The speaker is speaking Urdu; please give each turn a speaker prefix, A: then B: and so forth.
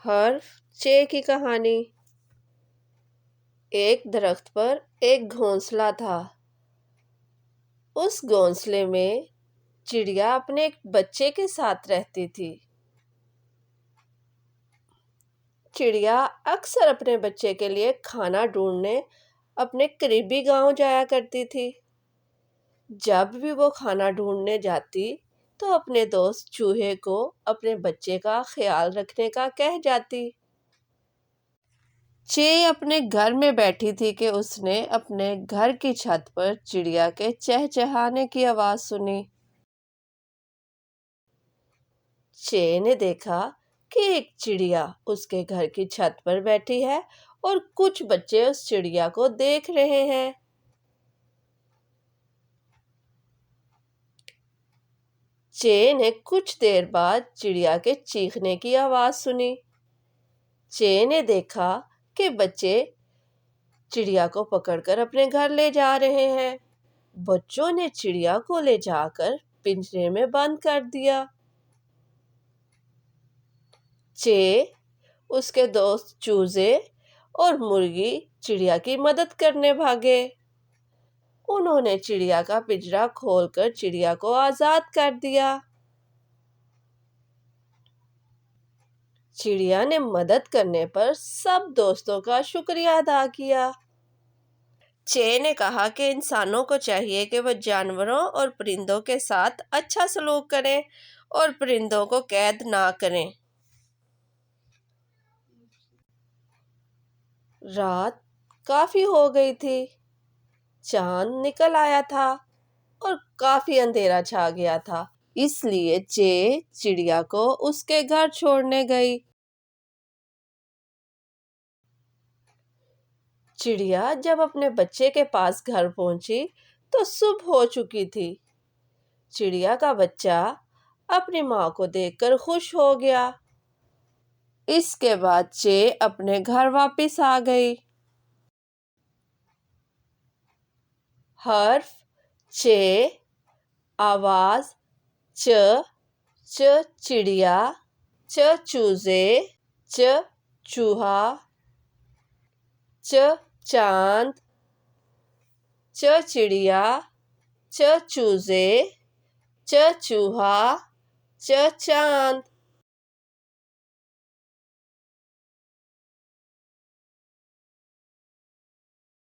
A: حرف چ کی کہانی۔ ایک درخت پر ایک گھونسلہ تھا۔ اس گھونسلے میں چڑیا اپنے ایک بچے کے ساتھ رہتی تھی۔ چڑیا اکثر اپنے بچے کے لیے کھانا ڈھونڈنے اپنے قریبی گاؤں جایا کرتی تھی۔ جب بھی وہ کھانا ڈھونڈنے جاتی تو اپنے دوست چوہے کو اپنے بچے کا خیال رکھنے کا کہہ جاتی۔ چے اپنے گھر میں بیٹھی تھی کہ اس نے اپنے گھر کی چھت پر چڑیا کے چہچہانے کی آواز سنی۔ چے نے دیکھا کہ ایک چڑیا اس کے گھر کی چھت پر بیٹھی ہے اور کچھ بچے اس چڑیا کو دیکھ رہے ہیں۔ چے نے کچھ دیر بعد چڑیا کے چیخنے کی آواز سنی۔ چے نے دیکھا کہ بچے چڑیا کو پکڑ کر اپنے گھر لے جا رہے ہیں۔ بچوں نے چڑیا کو لے جا کر پنجرے میں بند کر دیا۔ چے، اس کے دوست چوزے اور مرغی چڑیا کی مدد کرنے بھاگے۔ انہوں نے چڑیا کا پنجرا کھول کر چڑیا کو آزاد کر دیا۔ چڑیا نے مدد کرنے پر سب دوستوں کا شکریہ ادا کیا۔ چے نے کہا کہ انسانوں کو چاہیے کہ وہ جانوروں اور پرندوں کے ساتھ اچھا سلوک کریں اور پرندوں کو قید نہ کریں۔ رات کافی ہو گئی تھی، چاند نکل آیا تھا اور کافی اندھیرا چھا گیا تھا، اس لیے چے چڑیا کو اس کے گھر چھوڑنے گئی۔ چڑیا جب اپنے بچے کے پاس گھر پہنچی تو صبح ہو چکی تھی۔ چڑیا کا بچہ اپنی ماں کو دیکھ کر خوش ہو گیا۔ اس کے بعد چے اپنے گھر واپس آ گئی۔ حرف چ، آواز چ، چ چڑیا، چ چوزے، چ چوہا، چ چاند، چ چڑیا، چ چوزے، چ چوہا، چ چاند۔